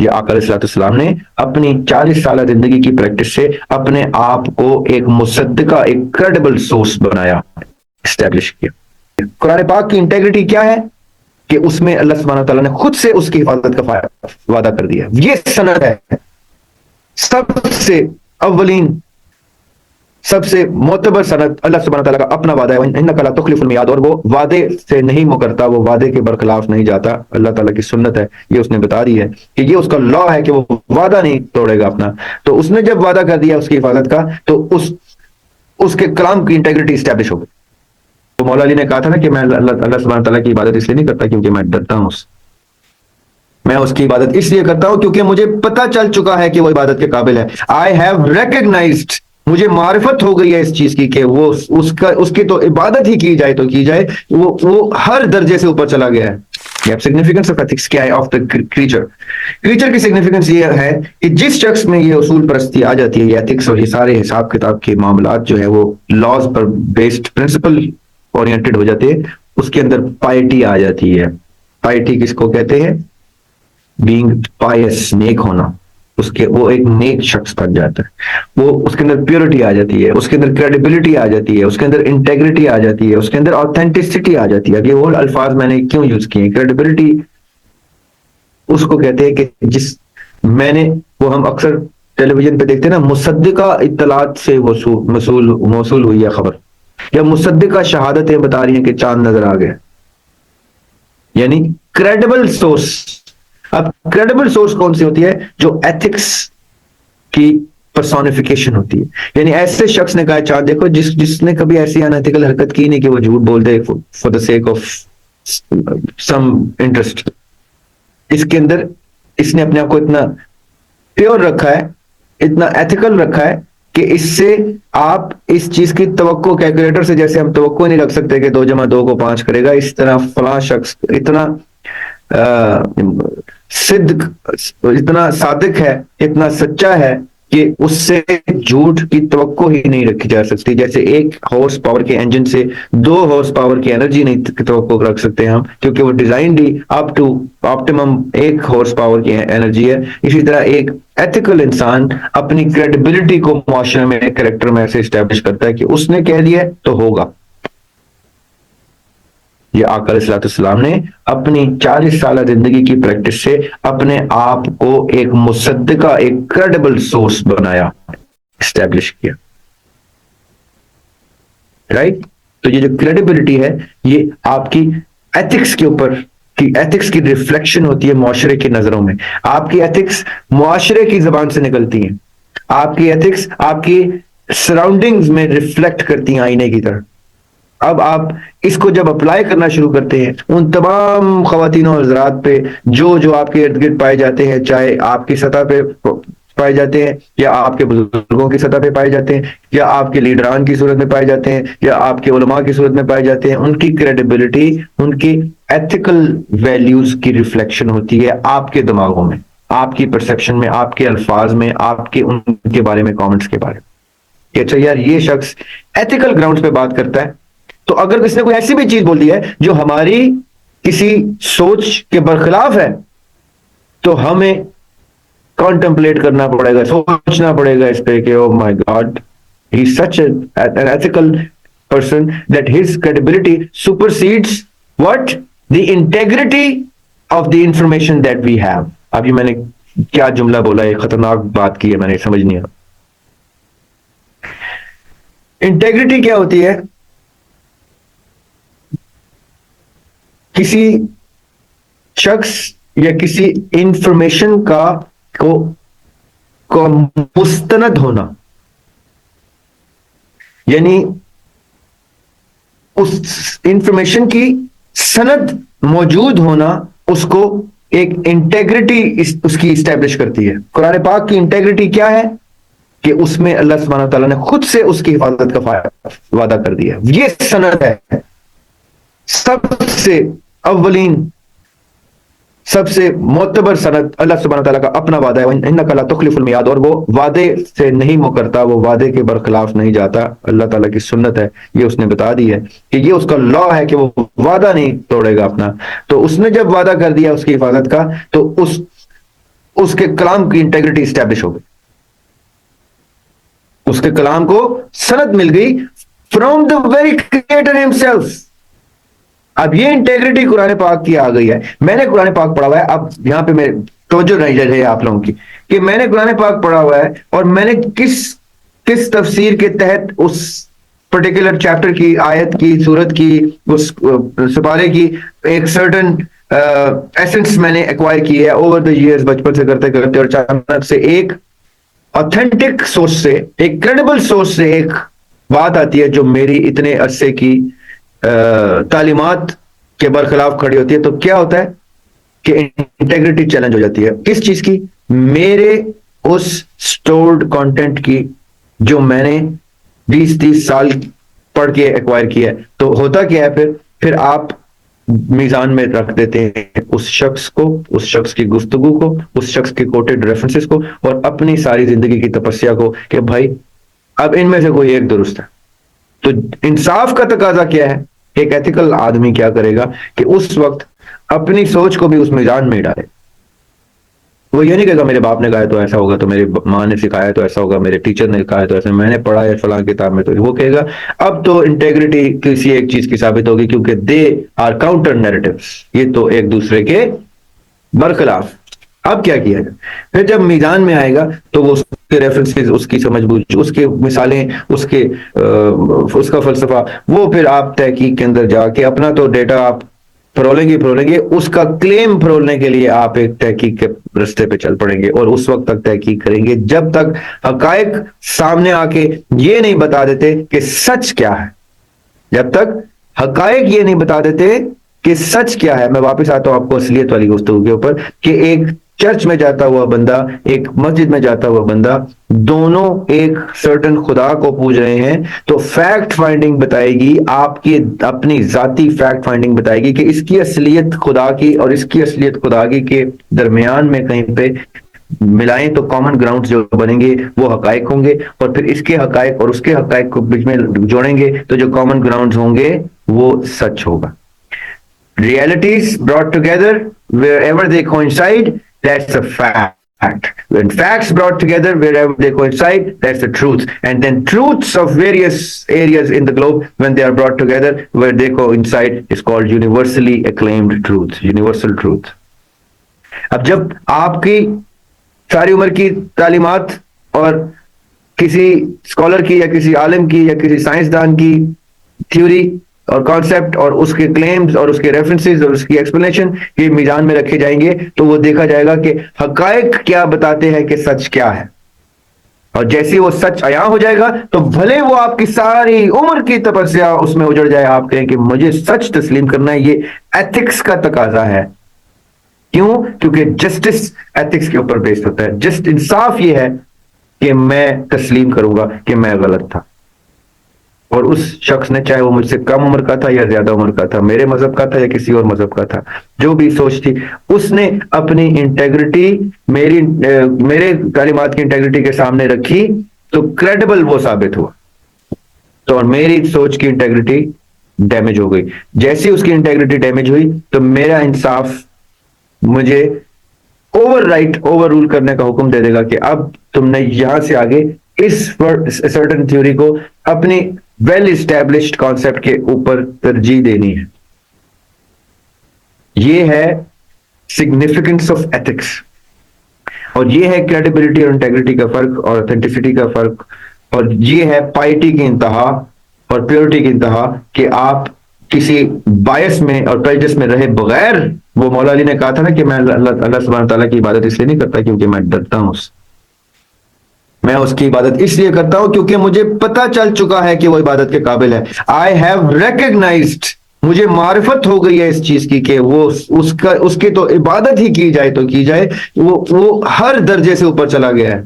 یہ آقا علیہ السلام نے اپنی 40 سالہ زندگی کی پریکٹس سے اپنے آپ کو ایک مصدقہ، ایک کریڈیبل سورس بنایا، اسٹیبلش کیا۔ قرآن پاک کی انٹیگریٹی کیا ہے کہ اس میں اللہ سبحانہ تعالیٰ نے خود سے اس کی حفاظت کا وعدہ کر دیا۔ یہ سند ہے سب سے اولین، سب سے معتبر سند، اللہ سبحانہ تعالیٰ کا اپنا وعدہ ہے، اِنَّكَ لَا تُخْلِفُ الْمِيعَادَ، اور وہ وعدے سے نہیں مکرتا، وہ وعدے کے برخلاف نہیں جاتا۔ اللہ تعالیٰ کی سنت ہے، یہ اس نے بتا دی ہے کہ یہ اس کا لا ہے کہ وہ وعدہ نہیں توڑے گا اپنا۔ تو اس نے جب وعدہ کر دیا اس کی حفاظت کا، تو اس کے کلام کی انٹیگریٹی اسٹیبلش ہو گئی۔ تو مولا علی نے کہا تھا نا کہ میں اللہ سبحانہ تعالیٰ کی عبادت اس لیے نہیں کرتا کیونکہ میں ڈرتا ہوں میں اس کی عبادت اس لیے کرتا ہوں کیونکہ مجھے پتہ چل چکا ہے کہ وہ عبادت کے قابل ہے۔ آئی ہیو ریکگنائزڈ، مجھے معرفت ہو گئی ہے اس چیز کی کہ وہ اس کی تو عبادت ہی کی جائے تو کی جائے، وہ ہر درجے سے اوپر چلا گیا ہے۔ سگنیفیکنس آف ایتھکس کیا ہے؟ آف دا کریچر کی سگنیفیکنس یہ ہے کہ جس شخص میں یہ اصول پرستی آ جاتی ہے، یہ ایتھکس اور یہ سارے حساب کتاب کے معاملات جو ہے وہ لاز پر بیسڈ، پرنسپل اورینٹڈ ہو جاتے ہیں، اس کے اندر پائٹی آ جاتی ہے۔ پائٹی کس کو کہتے ہیں؟ بینگ پائس، نیک ہونا، وہ ایک نیک شخص بن جاتا ہے، وہ اس کے اندر پیورٹی آ جاتی ہے، اس کے اندر کریڈیبلٹی آ جاتی ہے، اس کے اندر انٹیگریٹی آ جاتی ہے، اس کے اندر آتھینٹسٹی آ جاتی ہے۔ اب یہ وہ الفاظ میں نے کیوں یوز کیے ہیں؟ کریڈیبلٹی اس کو کہتے ہیں کہ وہ ہم اکثر ٹیلی ویژن پہ دیکھتے ہیں نا، مصدقہ اطلاعات سے موصول ہوئی ہے خبر، یا مصدقہ شہادتیں بتا رہی ہیں کہ چاند نظر آ گیا، یعنی کریڈیبل سورس۔ اب کریڈیبل سورس کون سی ہوتی ہے؟ جو ایتھکس کی پرسونیفیکیشن ہوتی ہے، یعنی ایسے شخص نے کہا چاند دیکھو، جس نے کبھی ایسی انیتھیکل حرکت کی نہیں کہ وہ جھوٹ بول دے for the sake of some interest. اس کے اندر اس نے اپنے آپ کو اتنا پیور رکھا ہے، اتنا ایتھیکل رکھا ہے کہ اس سے آپ اس چیز کی توقع، کیلکولیٹر سے جیسے ہم توقع نہیں رکھ سکتے کہ 2 + 2 = 5 کرے گا، اس طرح فلاں شخص اتنا اتنا صادق ہے، اتنا سچا ہے کہ اس سے جھوٹ کی توقع ہی نہیں رکھی جا سکتی۔ جیسے 1 ہارس پاور کے انجن سے 2 ہارس پاور کی انرجی نہیں توقع رکھ سکتے ہم، کیونکہ وہ ڈیزائن ہی up to optimum 1 horse power کی انرجی ہے۔ اسی طرح ایک ایتھیکل انسان اپنی کریڈیبلٹی کو معاشرے میں، کریکٹر میں ایسے اسٹیبلش کرتا ہے کہ اس نے کہہ دیا تو ہوگا۔ یہ آقا علیہ السلام نے اپنی 40 سالہ زندگی کی پریکٹس سے اپنے آپ کو ایک مصدقہ، ایک کریڈیبل سورس بنایا، اسٹیبلش کیا، رائٹ؟ تو یہ جو کریڈیبلٹی ہے یہ آپ کی ایتھکس کے اوپر ایتھکس کی ریفلیکشن ہوتی ہے معاشرے کی نظروں میں۔ آپ کی ایتھکس معاشرے کی زبان سے نکلتی ہیں، آپ کی ایتھکس آپ کی سراؤنڈنگز میں ریفلیکٹ کرتی ہیں آئینے کی طرح۔ اب آپ اس کو جب اپلائی کرنا شروع کرتے ہیں ان تمام خواتین و حضرات پہ جو آپ کے ارد گرد پائے جاتے ہیں، چاہے آپ کی سطح پہ پائے جاتے ہیں، یا آپ کے بزرگوں کی سطح پہ پائے جاتے ہیں، یا آپ کے لیڈران کی صورت میں پائے جاتے ہیں، یا آپ کے علماء کی صورت میں پائے جاتے ہیں، ان کی کریڈیبلٹی، ان کی ایتھیکل ویلیوز کی ریفلیکشن ہوتی ہے آپ کے دماغوں میں، آپ کی پرسیپشن میں، آپ کے الفاظ میں، آپ کے ان کے بارے میں، کامنٹس کے بارے میں کہ اچھا یار یہ شخص ایتھیکل گراؤنڈز پہ بات کرتا ہے۔ تو اگر کسی نے کوئی ایسی بھی چیز بول دی ہے جو ہماری کسی سوچ کے برخلاف ہے تو ہمیں کانٹمپلیٹ کرنا پڑے گا، سوچنا پڑے گا اس پہ کہ oh my God, he is such an ethical person that his credibility supersedes what the integrity of the information that we have. ابھی میں نے کیا جملہ بولا ہے، خطرناک بات کی ہے میں نے، سمجھ نہیں آ۔ انٹیگریٹی کیا ہوتی ہے؟ کسی شخص یا کسی انفارمیشن کو مستند ہونا، یعنی اس انفارمیشن کی سند موجود ہونا اس کو ایک انٹیگریٹی اس کی اسٹیبلش کرتی ہے۔ قرآن پاک کی انٹیگریٹی کیا ہے کہ اس میں اللہ سبحانہ تعالیٰ نے خود سے اس کی حفاظت کا وعدہ کر دیا۔ یہ سند ہے سب سے اولین، سب سے معتبر سند، اللہ سبحانہ تعالیٰ کا اپنا وعدہ ہے، اِنَّكَ لَا تُخْلِفُ الْمِيعَادَ، اور وہ وعدے سے نہیں مکرتا، وہ وعدے کے برخلاف نہیں جاتا۔ اللہ تعالیٰ کی سنت ہے، یہ اس نے بتا دی ہے کہ یہ اس کا لا ہے کہ وہ وعدہ نہیں توڑے گا اپنا۔ تو اس نے جب وعدہ کر دیا اس کی حفاظت کا، تو اس کے کلام کی انٹیگریٹی اسٹیبلش ہو گئی, اس کے کلام کو سند مل گئی from the very creator himself. اب یہ انٹیگریٹی قرآن پاک کی آ گئی ہے. میں نے قرآن پاک پڑھا ہوا ہے, اب یہاں پہ میں توجہ نہیں رہے آپ لوگوں کی کہ میں نے قرآن پاک پڑھا ہوا ہے اور میں نے کس تفسیر کے تحت اس پرٹیکولر چیپٹر کی, آیت کی, سورت کی, اس سپارے کی ایک سرٹن ایسنس میں نے ایکوائر کی ہے اوور دا ایئرز, بچپن سے کرتے کرتے, اور اچانک سے ایک اوتھینٹک سورس سے, ایک کریڈیبل سورس سے ایک بات آتی ہے جو میری اتنے عرصے کی تعلیمات کے برخلاف کھڑی ہوتی ہے. تو کیا ہوتا ہے کہ انٹیگریٹی چیلنج ہو جاتی ہے. کس چیز کی؟ میرے اس سٹورڈ کانٹینٹ کی جو میں نے 20-30 سال پڑھ کے ایکوائر کیا ہے. تو ہوتا کیا ہے پھر آپ میزان میں رکھ دیتے ہیں اس شخص کو, اس شخص کی گفتگو کو, اس شخص کے کوٹڈ ریفرنسز کو, اور اپنی ساری زندگی کی تپسیا کو کہ بھائی اب ان میں سے کوئی ایک درست ہے. تو انصاف کا تقاضا کیا ہے؟ ایک ایتھیکل آدمی کیا کرے گا کہ اس وقت اپنی سوچ کو بھی اس میدان میں ڈالے. وہ یہ نہیں کہے گا میرے باپ نے کہا تو ایسا ہوگا, تو میری ماں نے سکھایا تو ایسا ہوگا, میرے ٹیچر نے کہا تو ایسا, میں نے پڑھا ہے فلاں کتاب میں, تو وہ کہے گا اب تو انٹیگریٹی کسی ایک چیز کی ثابت ہوگی کیونکہ دے آر کاؤنٹر نیریٹیوز, یہ تو ایک دوسرے کے برخلاف. اب کیا کیا جائے؟ پھر جب میدان میں آئے گا تو وہ اس کے ریفرنسز, اس کی سمجھ بوجھ, اس کے مثالیں, اس کا فلسفہ, وہ پھر آپ تحقیق کے اندر جا کے اپنا تو ڈیٹا آپ پرولیں گے, اس کا کلیم پرولنے کے لیے آپ ایک تحقیق کے رستے پہ چل پڑیں گے, اور اس وقت تک تحقیق کریں گے جب تک حقائق سامنے آ کے یہ نہیں بتا دیتے کہ سچ کیا ہے. جب تک حقائق یہ نہیں بتا دیتے کہ سچ کیا ہے. میں واپس آتا ہوں آپ کو اصلیت والی گفتگو کے اوپر کہ ایک چرچ میں جاتا ہوا بندہ, ایک مسجد میں جاتا ہوا بندہ, دونوں ایک سرٹن خدا کو پوج رہے ہیں, تو فیکٹ فائنڈنگ بتائے گی, آپ کی اپنی ذاتی فیکٹ فائنڈنگ بتائے گی کہ اس کی اصلیت خدا کی اور اس کی اصلیت خدا کی کے درمیان میں کہیں پہ ملائیں تو کامن گراؤنڈ جو بنیں گے وہ حقائق ہوں گے, اور پھر اس کے حقائق اور اس کے حقائق کو بیچ میں جوڑیں گے تو جو کامن گراؤنڈ ہوں گے وہ سچ ہوگا. Realities brought together wherever they coincide, that's a fact. When facts brought together wherever they coincide, that's the truth. And then truths of various areas in the globe, when they are brought together where they coincide, is called universally acclaimed truth, universal truth. اب جب آپ کی ساری عمر کی تعلیمات اور کسی scholar کی یا کسی عالم کی یا کسی سائنسدان کی تھیوری اور کانسیپٹ اور اس کے کلیمز اور اس کے ریفرنسز اور اس کی ایکسپلینیشن یہ میزان میں رکھے جائیں گے, تو وہ دیکھا جائے گا کہ حقائق کیا بتاتے ہیں کہ سچ کیا ہے. اور جیسے وہ سچ عیاں ہو جائے گا تو بھلے وہ آپ کی ساری عمر کی تپسیا اس میں اجڑ جائے, آپ کہیں کہ مجھے سچ تسلیم کرنا ہے, یہ ایتھکس کا تقاضا ہے. کیوں؟ کیونکہ جسٹس ایتھکس کے اوپر بیسڈ ہوتا ہے. جسٹ انصاف یہ ہے کہ میں تسلیم کروں گا کہ میں غلط تھا, اور اس شخص نے چاہے وہ مجھ سے کم عمر کا تھا یا زیادہ عمر کا تھا, میرے مذہب کا تھا یا کسی اور مذہب کا تھا, جو بھی سوچ تھی, اس نے اپنی انٹیگریٹی میرے تعلیمات کی انٹیگریٹی کے سامنے رکھی تو کریڈیبل وہ ثابت ہوا. تو اور میری سوچ کی انٹیگریٹی ڈیمیج ہو گئی. جیسی اس کی انٹیگریٹی ڈیمیج ہوئی تو میرا انصاف مجھے اوور رول کرنے کا حکم دے دے گا کہ اب تم نے یہاں سے آگے اس سرٹن تھیوری کو اپنی ویل اسٹیبلشڈ کانسیپٹ کے اوپر ترجیح دینی ہے. یہ ہے سگنیفیکنس آف ایتھکس, اور یہ ہے کریڈیبلٹی اور انٹیگریٹی کا فرق اور اوتھینٹسٹی کا فرق, اور یہ ہے پائٹی کی انتہا اور پیورٹی کی انتہا کہ آپ کسی بائس میں اور پریجس میں رہے بغیر. وہ مولا علی نے کہا تھا نا کہ میں اللہ سبحانہ تعالیٰ کی عبادت اس لیے نہیں کرتا کیونکہ میں ڈرتا ہوں, میں اس کی عبادت اس لیے کرتا ہوں کیونکہ مجھے پتا چل چکا ہے کہ وہ عبادت کے قابل ہے. آئی ہیو ریکگنائزڈ, مجھے معرفت ہو گئی ہے اس چیز کی کہ وہ اس کی تو عبادت ہی کی جائے تو کی جائے, وہ ہر درجے سے اوپر چلا گیا ہے.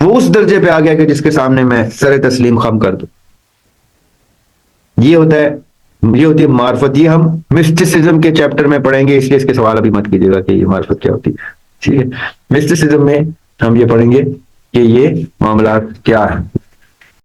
وہ اس درجے پہ آ گیا کہ جس کے سامنے میں سر تسلیم خم کر دوں. یہ ہوتی ہے معرفت. یہ ہم مسٹسزم کے چیپٹر میں پڑھیں گے, اس لیے اس کے سوال ابھی مت کیجیے گا کہ یہ معرفت کیا ہوتی ہے. ٹھیک ہے, مسٹسزم میں ہم یہ پڑھیں گے کہ یہ معاملات کیا ہے.